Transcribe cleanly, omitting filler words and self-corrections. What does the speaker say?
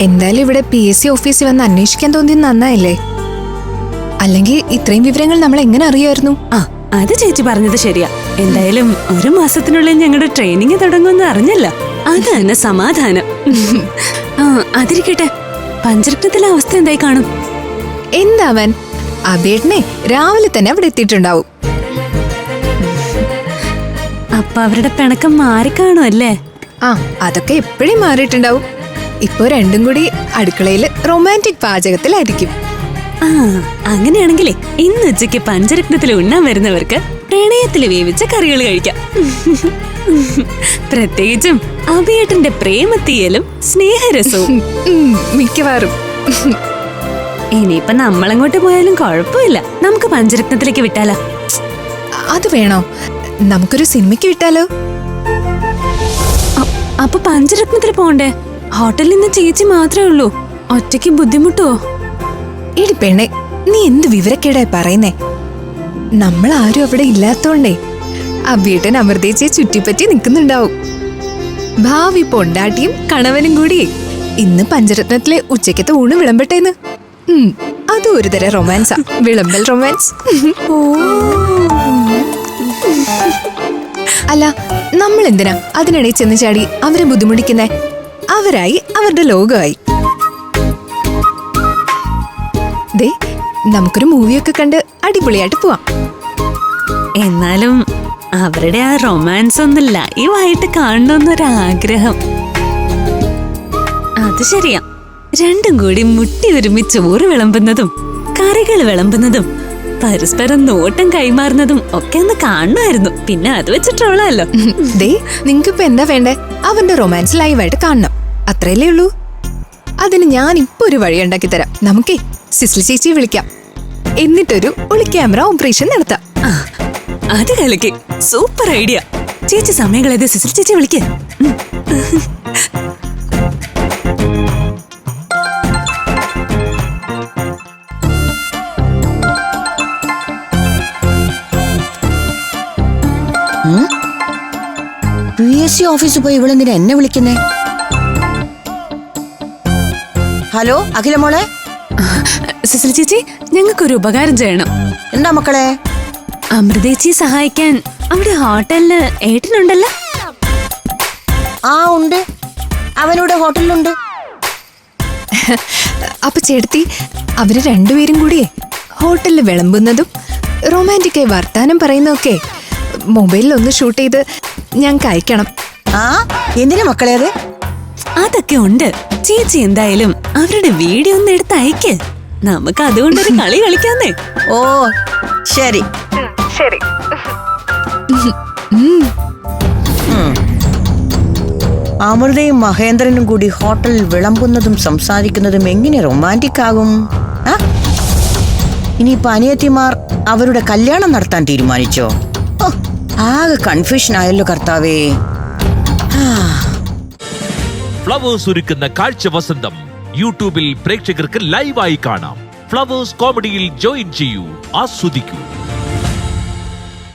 എന്തായാലും ഇവിടെ PSC ഓഫീസിൽ വന്ന് അന്വേഷിക്കാൻ തോന്നിയത് നന്നായില്ലേ? അല്ലെങ്കിൽ ഇത്രയും വിവരങ്ങൾ നമ്മൾ എങ്ങനെ അറിയായിരുന്നു? അത് ചേച്ചി പറഞ്ഞത് ശരിയാ. എന്തായാലും 1 മാസത്തിനുള്ളിൽ ഞങ്ങളുടെ ട്രെയിനിങ് തുടങ്ങുമെന്ന് അറിഞ്ഞല്ല. അത് തന്നെ സമാധാനം. അതിരിക്കട്ടെ, പഞ്ചരത്നത്തിലെ അവസ്ഥ എന്തായി കാണും? എന്താവൻ, അബേട്ടനെ രാവിലെ തന്നെ അവിടെ എത്തിയിട്ടുണ്ടാവും. അപ്പൊ അവരുടെ പിണക്കം മാറിക്കാണുമല്ലേ? അതൊക്കെ എപ്പോഴും മാറിയിട്ടുണ്ടാവും. ഇപ്പൊ രണ്ടും കൂടി അടുക്കളയില് റൊമാൻറ്റിക് പാചകത്തിലായിരിക്കും. അങ്ങനെയാണെങ്കിലേ ഇന്ന് ഉച്ചയ്ക്ക് പഞ്ചരത്നത്തിൽ ഉണ്ണാൻ വരുന്നവർക്ക് പ്രണയത്തില് വേവിച്ച കറികൾ കഴിക്കാം. പ്രത്യേകിച്ചും അഭിയേട്ടന്റെ പ്രേമത്തീയലും സ്നേഹരസവും. മിക്കവാറും. ഇനിയിപ്പൊ നമ്മളങ്ങോട്ട് പോയാലും കുഴപ്പമില്ല. നമുക്ക് പഞ്ചരത്നത്തിലേക്ക് വിട്ടാലോ? അത് വേണോ? നമുക്കൊരു സിനിമയ്ക്ക് വിട്ടാലോ? അപ്പൊ പഞ്ചരത്നത്തിൽ പോണ്ടേ? ഹോട്ടലിൽ നിന്ന് ചേച്ചി മാത്രമേ ഉള്ളൂ. ഒറ്റയ്ക്ക് ബുദ്ധിമുട്ടോ? ഇടി പെണ്ണെ, നീ എന്ത് വിവരക്കേടായി പറയുന്നേ? നമ്മൾ ആരും അവിടെ ഇല്ലാത്തോണ്ടേ അബിയേട്ടൻ അമൃതേച്ചിയെ ചുറ്റിപ്പറ്റി നിൽക്കുന്നുണ്ടാവും. ഭാവി പൊണ്ടാട്ടിയും കണവനും കൂടി ഇന്ന് പഞ്ചരത്നത്തിലെ ഉച്ചക്കത്തെ ഊണ് വിളമ്പട്ടേന്ന്. അതും ഒരു തരം റൊമാൻസാ, വിളമ്പൽ റൊമാൻസ്. അല്ല, നമ്മൾ എന്തിനാ അതിനിടയിൽ ചെന്ന് ചാടി അവരെ ബുദ്ധിമുട്ടിക്കുന്നേ? അവരായി അവരുടെ ലോകമായി. ദേ, നമുക്കൊരു മൂവിയൊക്കെ കണ്ട് അടിപൊളിയായിട്ട് പോവാം. എന്നാലും അവരുടെ ആ റൊമാൻസ് ഒന്ന് ലൈവായിട്ട് കാണണമെന്നൊരാഗ്രഹം. അത് ശരിയാ. രണ്ടും കൂടി മുട്ടി ഒരുമിച്ച് ചോറ് വിളമ്പുന്നതും കറികൾ വിളമ്പുന്നതും പരസ്പരം നോട്ടം കൈമാറുന്നതും ഒക്കെ ഒന്ന് കാണുമായിരുന്നു. പിന്നെ അത് വെച്ചിട്ടുള്ളല്ലോ. ദേ, നിങ്ങൾക്കിപ്പോ എന്താ വേണ്ടേ? അവന്റെ റൊമാൻസ് ലൈവായിട്ട് കാണണം, അത്രയല്ലേ ഉള്ളൂ. അതിന് ഞാൻ ഇപ്പൊ ഒരു വഴി ഉണ്ടാക്കി തരാം. നമുക്കേ സിസ്ലി ചേച്ചിയെ വിളിക്കാം, എന്നിട്ടൊരു ഒളി ക്യാമറ ഓപ്പറേഷൻ നടത്താം. അത് കളിക്ക്, സൂപ്പർ ഐഡിയ. ചേച്ചി സമയം കളയാതെ സിസ്ലി ചേച്ചി വിളിക്ക്. PSC ഓഫീസിൽ പോയി ഇവളെന്തിനാ എന്നെ വിളിക്കുന്നേ? ഹലോ അഖില മോളെ. സിസ്ലി ചേച്ചി, ഞങ്ങൾക്കൊരു ഉപകാരം ചെയ്യണം. എന്താ മക്കളെ? അമൃതേച്ചിയെ സഹായിക്കാൻ അവിടെ ഹോട്ടലില് ഏട്ടനുണ്ടല്ലോ. ഉണ്ട്, അവനിവിടെ ഹോട്ടലിലുണ്ട്. അപ്പൊ ചേട്ടത്തി, അവര് രണ്ടുപേരും കൂടിയേ ഹോട്ടലിൽ വിളമ്പുന്നതും റൊമാൻറ്റിക്കായി വർത്താനം പറയുന്നതൊക്കെ മൊബൈലിൽ ഒന്ന് ഷൂട്ട് ചെയ്ത് ഞങ്ങൾക്ക് അയക്കണം. എന്തിനാ മക്കളെ അത്? അതൊക്കെ ഉണ്ട്. ചേച്ചി എന്തായാലും അവരുടെ വീഡിയോ ഒന്ന് എടുത്ത് അയക്ക്. നമുക്ക് അതുകൊണ്ടൊരു കളി കളിക്കാന്നേ. ഓ ശരി ശരി. അമൃതയും മഹേന്ദ്രനും കൂടി ഹോട്ടലിൽ വിളമ്പുന്നതും സംസാരിക്കുന്നതും എങ്ങനെ റൊമാൻറ്റിക് ആകും? ഇനിയിപ്പോ അനിയത്തിമാർ അവരുടെ കല്യാണം നടത്താൻ തീരുമാനിച്ചോ? ആകെ കൺഫ്യൂഷൻ ആയല്ലോ കർത്താവേ. ഫ്ലവേഴ്സ് ഒരുക്കുന്ന കാഴ്ച വസന്തം യൂട്യൂബിൽ പ്രേക്ഷകർക്ക് ലൈവായി കാണാം. ഫ്ലവേഴ്സ് കോമഡിയിൽ ജോയിൻ ചെയ്യൂ, ആസ്വദിക്കൂ.